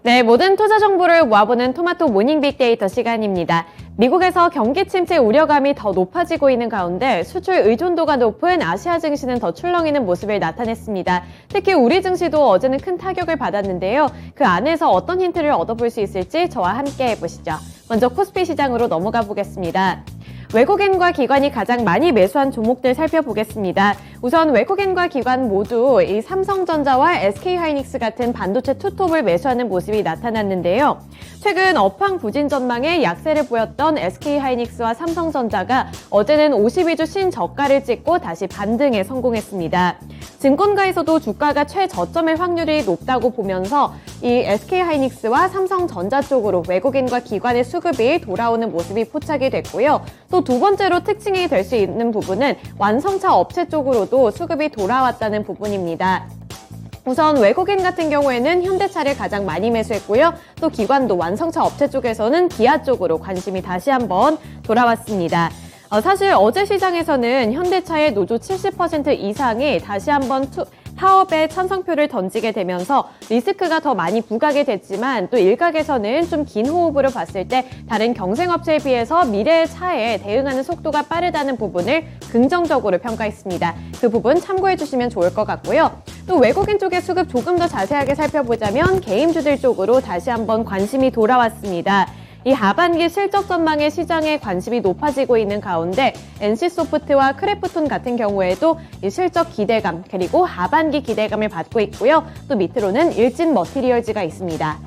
네, 모든 투자 정보를 모아보는 토마토 모닝 빅데이터 시간입니다. 미국에서 경기 침체 우려감이 더 높아지고 있는 가운데 수출 의존도가 높은 아시아 증시는 더 출렁이는 모습을 나타냈습니다. 특히 우리 증시도 어제는 큰 타격을 받았는데요. 그 안에서 어떤 힌트를 얻어볼 수 있을지 저와 함께 해보시죠. 먼저 코스피 시장으로 넘어가 보겠습니다. 외국인과 기관이 가장 많이 매수한 종목들 살펴보겠습니다. 우선 외국인과 기관 모두 이 삼성전자와 SK하이닉스 같은 반도체 투톱을 매수하는 모습이 나타났는데요. 최근 업황 부진 전망에 약세를 보였던 SK하이닉스와 삼성전자가 어제는 52주 신저가를 찍고 다시 반등에 성공했습니다. 증권가에서도 주가가 최저점일 확률이 높다고 보면서 이 SK하이닉스와 삼성전자 쪽으로 외국인과 기관의 수급이 돌아오는 모습이 포착이 됐고요. 또 두 번째로 특징이 될 수 있는 부분은 완성차 업체 쪽으로도 수급이 돌아왔다는 부분입니다. 우선 외국인 같은 경우에는 현대차를 가장 많이 매수했고요. 또 기관도 완성차 업체 쪽에서는 기아 쪽으로 관심이 다시 한번 돌아왔습니다. 사실 어제 시장에서는 현대차의 노조 70% 이상이 다시 한번 파업에 찬성표를 던지게 되면서 리스크가 더 많이 부각이 됐지만 또 일각에서는 좀 긴 호흡으로 봤을 때 다른 경쟁업체에 비해서 미래의 차에 대응하는 속도가 빠르다는 부분을 긍정적으로 평가했습니다. 그 부분 참고해 주시면 좋을 것 같고요. 또 외국인 쪽의 수급 조금 더 자세하게 살펴보자면 개인주들 쪽으로 다시 한번 관심이 돌아왔습니다. 이 하반기 실적 전망에 시장에 관심이 높아지고 있는 가운데 NC소프트와 크래프톤 같은 경우에도 이 실적 기대감 그리고 하반기 기대감을 받고 있고요. 또 밑으로는 일진 머티리얼즈가 있습니다.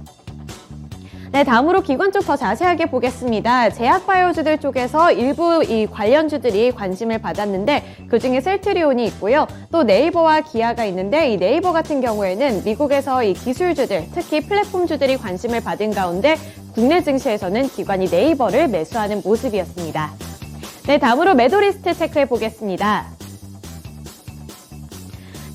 네, 다음으로 기관 쪽 더 자세하게 보겠습니다. 제약바이오주들 쪽에서 일부 이 관련주들이 관심을 받았는데 그중에 셀트리온이 있고요. 또 네이버와 기아가 있는데 이 네이버 같은 경우에는 미국에서 이 기술주들, 특히 플랫폼주들이 관심을 받은 가운데 국내 증시에서는 기관이 네이버를 매수하는 모습이었습니다. 네, 다음으로 매도리스트 체크해 보겠습니다.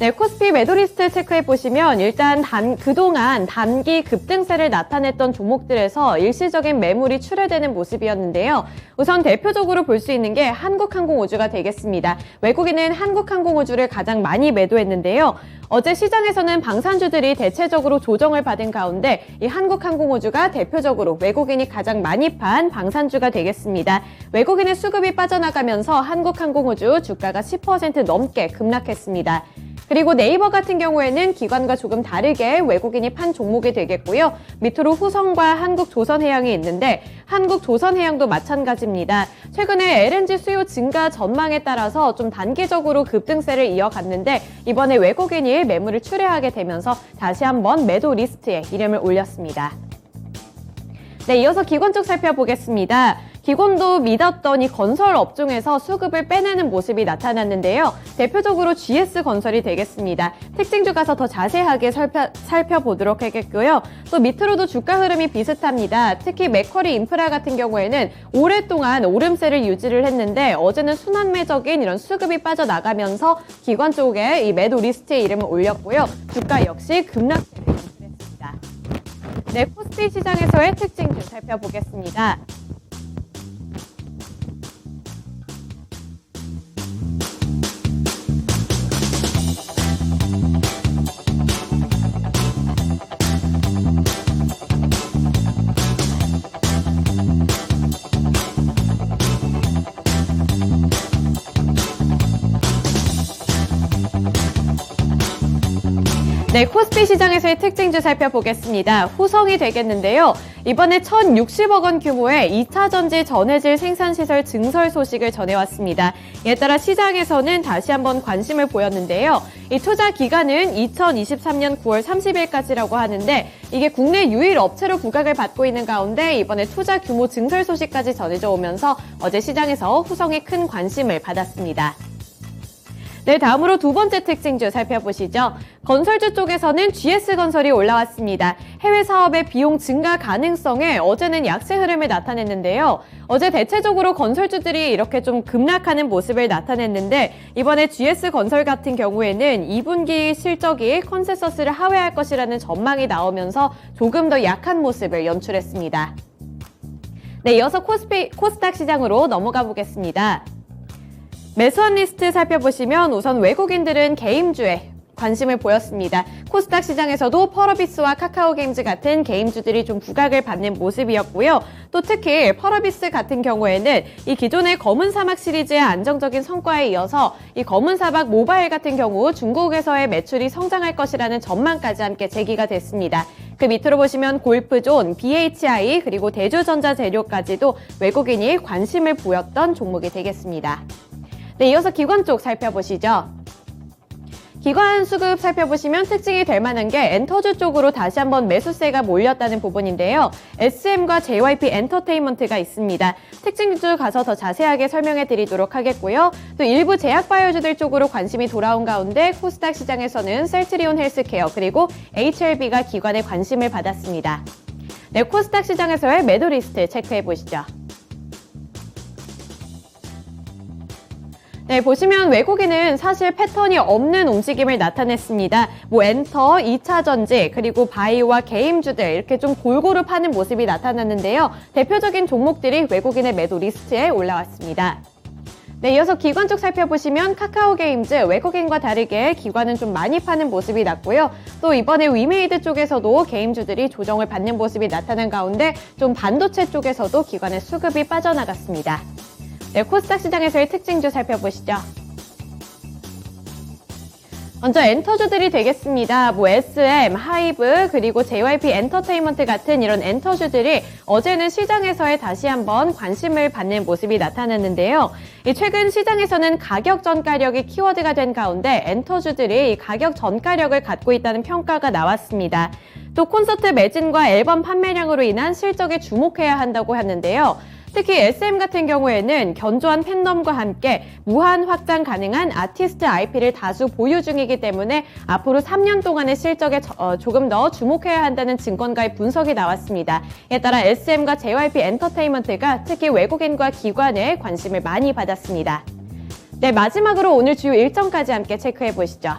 네, 코스피 매도리스트 체크해 보시면 일단 그동안 단기 급등세를 나타냈던 종목들에서 일시적인 매물이 출회되는 모습이었는데요. 우선 대표적으로 볼 수 있는 게 한국항공우주가 되겠습니다. 외국인은 한국항공우주를 가장 많이 매도했는데요. 어제 시장에서는 방산주들이 대체적으로 조정을 받은 가운데 이 한국항공우주가 대표적으로 외국인이 가장 많이 판 방산주가 되겠습니다. 외국인의 수급이 빠져나가면서 한국항공우주 주가가 10% 넘게 급락했습니다. 그리고 네이버 같은 경우에는 기관과 조금 다르게 외국인이 판 종목이 되겠고요. 밑으로 후성과 한국조선해양이 있는데 한국조선해양도 마찬가지입니다. 최근에 LNG 수요 증가 전망에 따라서 좀 단기적으로 급등세를 이어갔는데 이번에 외국인이 매물을 출회하게 되면서 다시 한번 매도 리스트에 이름을 올렸습니다. 네, 이어서 기관 쪽 살펴보겠습니다. 기관도 믿었던 이 건설 업종에서 수급을 빼내는 모습이 나타났는데요. 대표적으로 GS건설이 되겠습니다. 특징주 가서 더 자세하게 살펴보도록 하겠고요. 또 밑으로도 주가 흐름이 비슷합니다. 특히 맥쿼리 인프라 같은 경우에는 오랫동안 오름세를 유지를 했는데 어제는 순환매적인 이런 수급이 빠져나가면서 기관 쪽에 이 매도 리스트에 이름을 올렸고요. 주가 역시 급락세를 연출했습니다. 네, 코스피 시장에서의 특징주 살펴보겠습니다. 네, 코스피 시장에서의 특징주 살펴보겠습니다. 후성이 되겠는데요. 이번에 1,060억 원 규모의 2차 전지 전해질 생산시설 증설 소식을 전해왔습니다. 이에 따라 시장에서는 다시 한번 관심을 보였는데요. 이 투자 기간은 2023년 9월 30일까지라고 하는데 이게 국내 유일 업체로 부각을 받고 있는 가운데 이번에 투자 규모 증설 소식까지 전해져 오면서 어제 시장에서 후성이 큰 관심을 받았습니다. 네, 다음으로 두 번째 특징주 살펴보시죠. 건설주 쪽에서는 GS건설이 올라왔습니다. 해외 사업의 비용 증가 가능성에 어제는 약세 흐름을 나타냈는데요. 어제 대체적으로 건설주들이 이렇게 좀 급락하는 모습을 나타냈는데 이번에 GS건설 같은 경우에는 2분기 실적이 컨센서스를 하회할 것이라는 전망이 나오면서 조금 더 약한 모습을 연출했습니다. 네, 이어서 코스닥 시장으로 넘어가 보겠습니다. 매수한 리스트 살펴보시면 우선 외국인들은 개임주에 관심을 보였습니다. 코스닥 시장에서도 펄어비스와 카카오게임즈 같은 게임주들이 좀 부각을 받는 모습이었고요. 또 특히 펄어비스 같은 경우에는 이 기존의 검은 사막 시리즈의 안정적인 성과에 이어서 이 검은 사막 모바일 같은 경우 중국에서의 매출이 성장할 것이라는 전망까지 함께 제기가 됐습니다. 그 밑으로 보시면 골프존, BHI 그리고 대주전자재료까지도 외국인이 관심을 보였던 종목이 되겠습니다. 네, 이어서 기관 쪽 살펴보시죠. 기관 수급 살펴보시면 특징이 될 만한 게 엔터주 쪽으로 다시 한번 매수세가 몰렸다는 부분인데요. SM과 JYP 엔터테인먼트가 있습니다. 특징주 가서 더 자세하게 설명해 드리도록 하겠고요. 또 일부 제약바이오주들 쪽으로 관심이 돌아온 가운데 코스닥 시장에서는 셀트리온 헬스케어 그리고 HLB가 기관의 관심을 받았습니다. 네, 코스닥 시장에서의 매도 리스트 체크해 보시죠. 네, 보시면 외국인은 사실 패턴이 없는 움직임을 나타냈습니다. 엔터, 2차 전지, 그리고 바이오와 게임주들 이렇게 좀 골고루 파는 모습이 나타났는데요. 대표적인 종목들이 외국인의 매도 리스트에 올라왔습니다. 네, 이어서 기관 쪽 살펴보시면 카카오게임즈 외국인과 다르게 기관은 좀 많이 파는 모습이 났고요. 또 이번에 위메이드 쪽에서도 게임주들이 조정을 받는 모습이 나타난 가운데 좀 반도체 쪽에서도 기관의 수급이 빠져나갔습니다. 네, 코스닥 시장에서의 특징주 살펴보시죠. 먼저 엔터주들이 되겠습니다. SM, 하이브, 그리고 JYP 엔터테인먼트 같은 이런 엔터주들이 어제는 시장에서의 다시 한번 관심을 받는 모습이 나타났는데요. 최근 시장에서는 가격 전가력이 키워드가 된 가운데 엔터주들이 가격 전가력을 갖고 있다는 평가가 나왔습니다. 또 콘서트 매진과 앨범 판매량으로 인한 실적에 주목해야 한다고 하는데요. 특히 SM 같은 경우에는 견조한 팬덤과 함께 무한 확장 가능한 아티스트 IP를 다수 보유 중이기 때문에 앞으로 3년 동안의 실적에 조금 더 주목해야 한다는 증권가의 분석이 나왔습니다. 이에 따라 SM과 JYP 엔터테인먼트가 특히 외국인과 기관의 관심을 많이 받았습니다. 네, 마지막으로 오늘 주요 일정까지 함께 체크해 보시죠.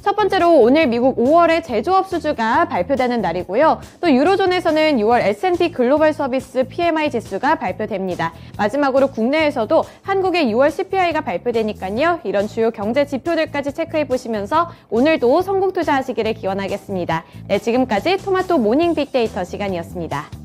첫 번째로 오늘 미국 5월의 제조업 수주가 발표되는 날이고요. 또 유로존에서는 6월 S&P 글로벌 서비스 PMI 지수가 발표됩니다. 마지막으로 국내에서도 한국의 6월 CPI가 발표되니까요. 이런 주요 경제 지표들까지 체크해 보시면서 오늘도 성공 투자하시기를 기원하겠습니다. 네, 지금까지 토마토 모닝 빅데이터 시간이었습니다.